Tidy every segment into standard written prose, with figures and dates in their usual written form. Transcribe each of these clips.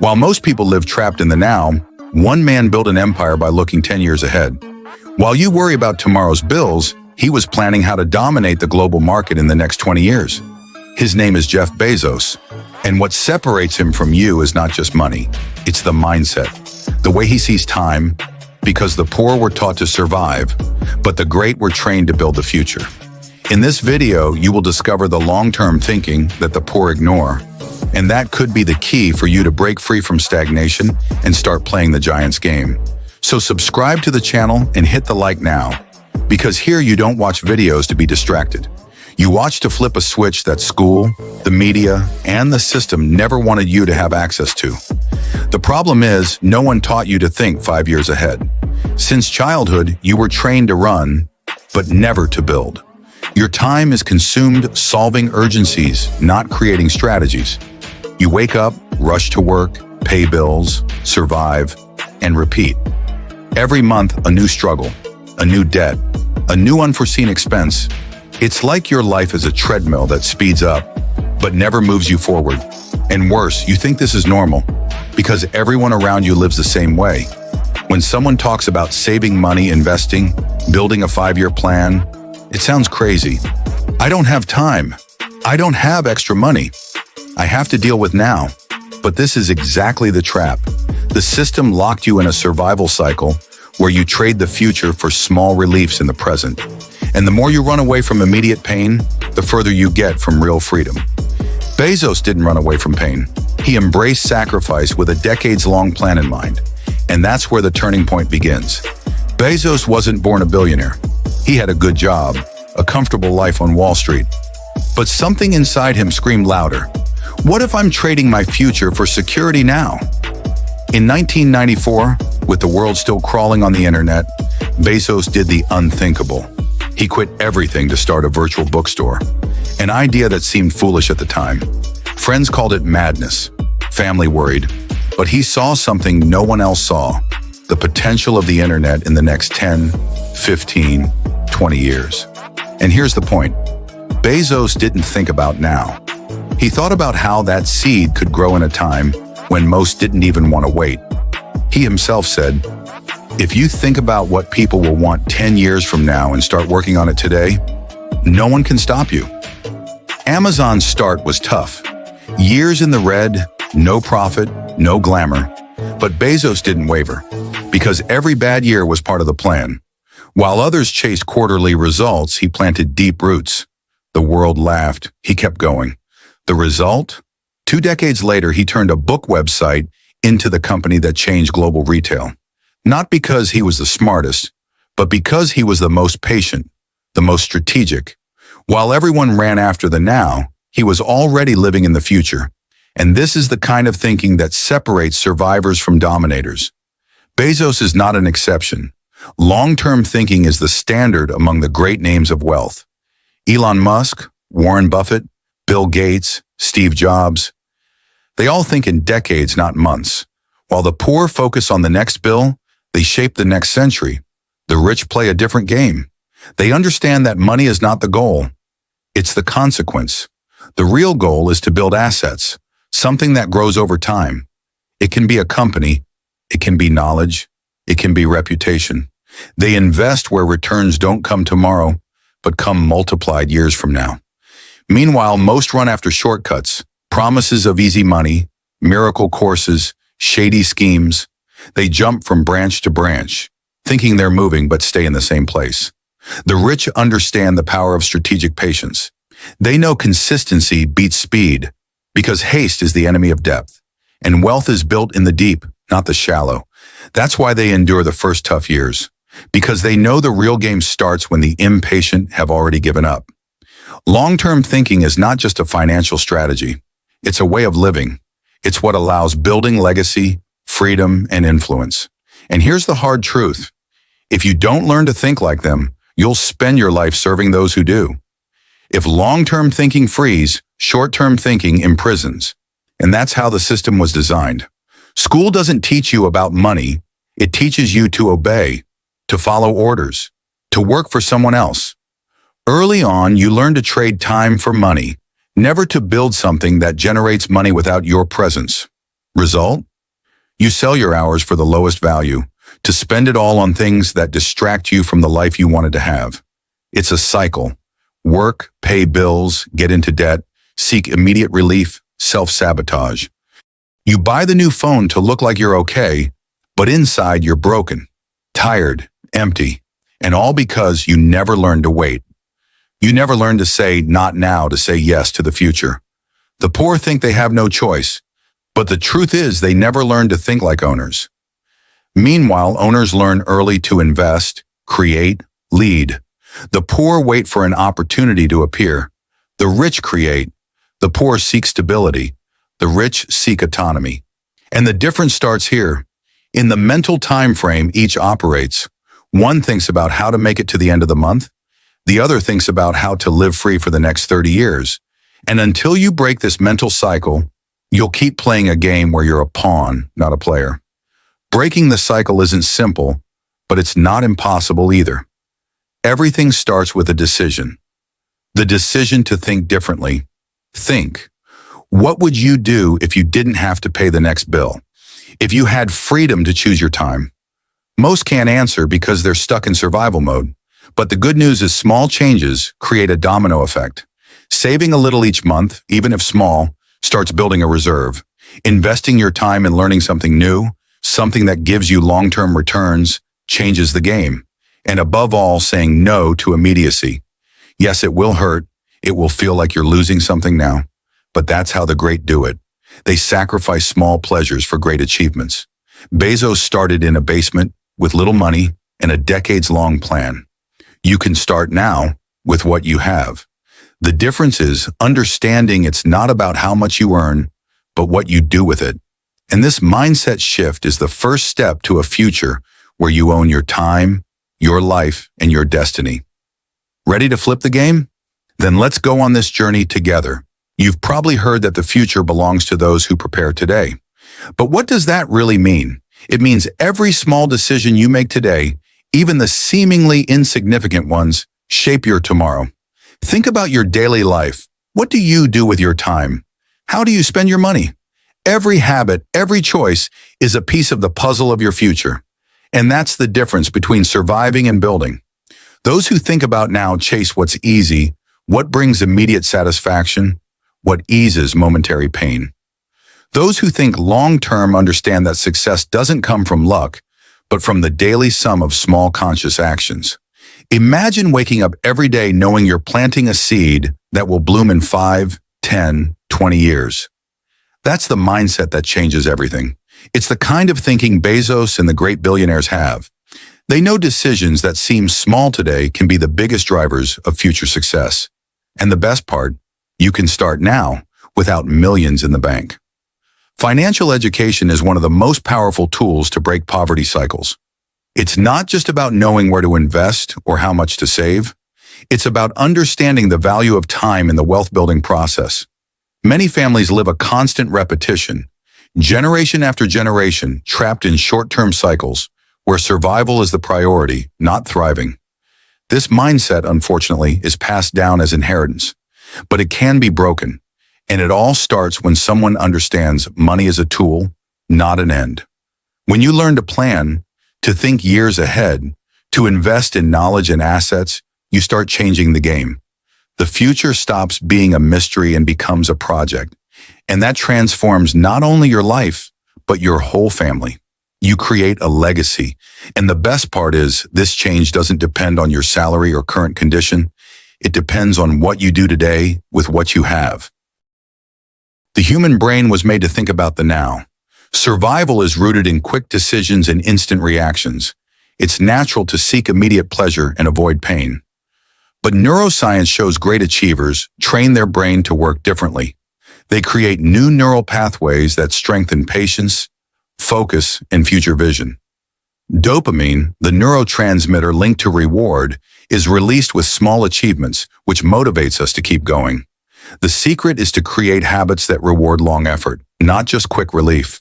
While most people live trapped in the now, one man built an empire by looking 10 years ahead. While you worry about tomorrow's bills, he was planning how to dominate the global market in the next 20 years. His name is Jeff Bezos, and what separates him from you is not just money, it's the mindset, the way he sees time, because the poor were taught to survive, but the great were trained to build the future. In this video, you will discover the long-term thinking that the poor ignore, and that could be the key for you to break free from stagnation and start playing the giant's game. So subscribe to the channel and hit the like now, because here you don't watch videos to be distracted. You watch to flip a switch that school, the media, and the system never wanted you to have access to. The problem is, no one taught you to think 5 years ahead. Since childhood, you were trained to run, but never to build. Your time is consumed solving urgencies, not creating strategies. You wake up, rush to work, pay bills, survive, and repeat. Every month, a new struggle, a new debt, a new unforeseen expense. It's like your life is a treadmill that speeds up, but never moves you forward. And worse, you think this is normal, because everyone around you lives the same way. When someone talks about saving money, investing, building a 5-year plan, it sounds crazy. I don't have time. I don't have extra money. I have to deal with now. But this is exactly the trap. The system locked you in a survival cycle where you trade the future for small reliefs in the present. And the more you run away from immediate pain, the further you get from real freedom. Bezos didn't run away from pain. He embraced sacrifice with a decades-long plan in mind. And that's where the turning point begins. Bezos wasn't born a billionaire. He had a good job, a comfortable life on Wall Street. But something inside him screamed louder. What if I'm trading my future for security now? In 1994, with the world still crawling on the internet, Bezos did the unthinkable. He quit everything to start a virtual bookstore, an idea that seemed foolish at the time. Friends called it madness, family worried, but he saw something no one else saw, the potential of the internet in the next 10, 15, 20 years. And here's the point. Bezos didn't think about now. He thought about how that seed could grow in a time when most didn't even want to wait. He himself said, "If you think about what people will want 10 years from now and start working on it today, no one can stop you." Amazon's start was tough. Years in the red, no profit, no glamour. But Bezos didn't waver, because every bad year was part of the plan. While others chased quarterly results, he planted deep roots. The world laughed. He kept going. The result? 2 decades later, he turned a book website into the company that changed global retail. Not because he was the smartest, but because he was the most patient, the most strategic. While everyone ran after the now, he was already living in the future. And this is the kind of thinking that separates survivors from dominators. Bezos is not an exception. Long-term thinking is the standard among the great names of wealth. Elon Musk, Warren Buffett, Bill Gates, Steve Jobs. They all think in decades, not months. While the poor focus on the next bill, they shape the next century. The rich play a different game. They understand that money is not the goal. It's the consequence. The real goal is to build assets, something that grows over time. It can be a company. It can be knowledge. It can be reputation. They invest where returns don't come tomorrow, but come multiplied years from now. Meanwhile, most run after shortcuts, promises of easy money, miracle courses, shady schemes. They jump from branch to branch, thinking they're moving but stay in the same place. The rich understand the power of strategic patience. They know consistency beats speed, because haste is the enemy of depth, and wealth is built in the deep, not the shallow. That's why they endure the first tough years, because they know the real game starts when the impatient have already given up. Long-term thinking is not just a financial strategy. It's a way of living. It's what allows building legacy, freedom, and influence. And here's the hard truth. If you don't learn to think like them, you'll spend your life serving those who do. If long-term thinking frees, short-term thinking imprisons. And that's how the system was designed. School doesn't teach you about money. It teaches you to obey, to follow orders, to work for someone else. Early on, you learn to trade time for money, never to build something that generates money without your presence. Result? You sell your hours for the lowest value, to spend it all on things that distract you from the life you wanted to have. It's a cycle. Work, pay bills, get into debt, seek immediate relief, self-sabotage. You buy the new phone to look like you're okay, but inside you're broken, tired, empty, and all because you never learned to wait. You never learned to say not now to say yes to the future. The poor think they have no choice, but the truth is they never learn to think like owners. Meanwhile, owners learn early to invest, create, lead. The poor wait for an opportunity to appear. The rich create. The poor seek stability. The rich seek autonomy. And the difference starts here. In the mental time frame each operates, one thinks about how to make it to the end of the month. The other thinks about how to live free for the next 30 years. And until you break this mental cycle, you'll keep playing a game where you're a pawn, not a player. Breaking the cycle isn't simple, but it's not impossible either. Everything starts with a decision. The decision to think differently. Think. What would you do if you didn't have to pay the next bill? If you had freedom to choose your time? Most can't answer because they're stuck in survival mode. But the good news is small changes create a domino effect. Saving a little each month, even if small, starts building a reserve. Investing your time in learning something new, something that gives you long-term returns, changes the game. And above all, saying no to immediacy. Yes, it will hurt. It will feel like you're losing something now. But that's how the great do it. They sacrifice small pleasures for great achievements. Bezos started in a basement with little money and a decades-long plan. You can start now with what you have. The difference is understanding it's not about how much you earn, but what you do with it. And this mindset shift is the first step to a future where you own your time, your life, and your destiny. Ready to flip the game? Then let's go on this journey together. You've probably heard that the future belongs to those who prepare today. But what does that really mean? It means every small decision you make today, even the seemingly insignificant ones, shape your tomorrow. Think about your daily life. What do you do with your time? How do you spend your money? Every habit, every choice is a piece of the puzzle of your future. And that's the difference between surviving and building. Those who think about now chase what's easy, what brings immediate satisfaction, what eases momentary pain. Those who think long-term understand that success doesn't come from luck, but from the daily sum of small conscious actions. Imagine waking up every day knowing you're planting a seed that will bloom in 5, 10, 20 years. That's the mindset that changes everything. It's the kind of thinking Bezos and the great billionaires have. They know decisions that seem small today can be the biggest drivers of future success. And the best part, you can start now without millions in the bank. Financial education is one of the most powerful tools to break poverty cycles. It's not just about knowing where to invest or how much to save. It's about understanding the value of time in the wealth-building process. Many families live a constant repetition, generation after generation, trapped in short-term cycles where survival is the priority, not thriving. This mindset, unfortunately, is passed down as inheritance, but it can be broken. And it all starts when someone understands money is a tool, not an end. When you learn to plan, to think years ahead, to invest in knowledge and assets, you start changing the game. The future stops being a mystery and becomes a project. And that transforms not only your life, but your whole family. You create a legacy. And the best part is, this change doesn't depend on your salary or current condition. It depends on what you do today with what you have. The human brain was made to think about the now. Survival is rooted in quick decisions and instant reactions. It's natural to seek immediate pleasure and avoid pain. But neuroscience shows great achievers train their brain to work differently. They create new neural pathways that strengthen patience, focus, and future vision. Dopamine, the neurotransmitter linked to reward, is released with small achievements, which motivates us to keep going. The secret is to create habits that reward long effort, not just quick relief.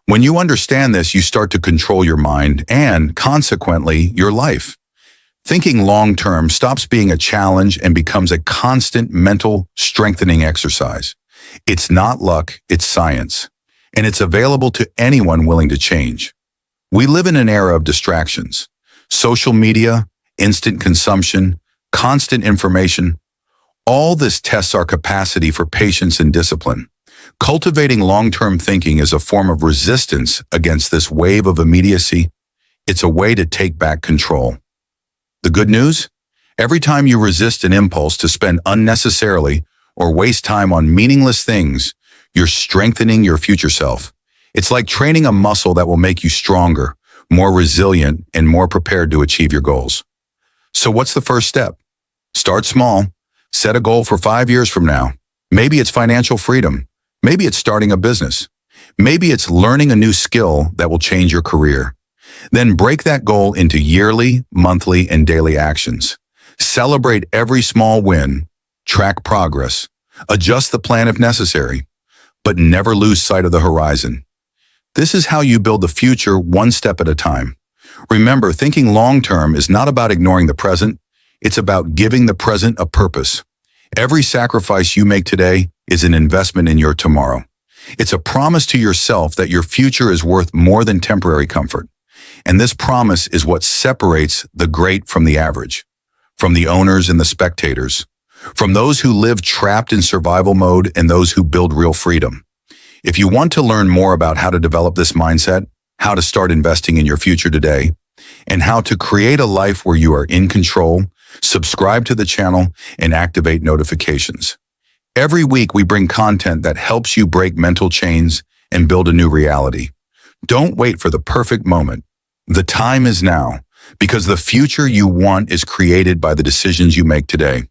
When you understand this, you start to control your mind and, consequently, your life. Thinking long-term stops being a challenge and becomes a constant mental strengthening exercise. It's not luck, it's science. and it's available to anyone willing to change. We live in an era of distractions. Social media, instant consumption, constant information. All this tests our capacity for patience and discipline. Cultivating long-term thinking is a form of resistance against this wave of immediacy. It's a way to take back control. The good news? Every time you resist an impulse to spend unnecessarily or waste time on meaningless things, you're strengthening your future self. It's like training a muscle that will make you stronger, more resilient, and more prepared to achieve your goals. So what's the first step? Start small. Set a goal for 5 years from now. Maybe it's financial freedom. Maybe it's starting a business. Maybe it's learning a new skill that will change your career. Then break that goal into yearly, monthly, and daily actions. Celebrate every small win, track progress, adjust the plan if necessary, but never lose sight of the horizon. This is how you build the future one step at a time. Remember, thinking long-term is not about ignoring the present. It's about giving the present a purpose. Every sacrifice you make today is an investment in your tomorrow. It's a promise to yourself that your future is worth more than temporary comfort. And this promise is what separates the great from the average, from the owners and the spectators, from those who live trapped in survival mode and those who build real freedom. If you want to learn more about how to develop this mindset, how to start investing in your future today, and how to create a life where you are in control, subscribe to the channel and activate notifications. Every week we bring content that helps you break mental chains and build a new reality. Don't wait for the perfect moment. The time is now, because the future you want is created by the decisions you make today.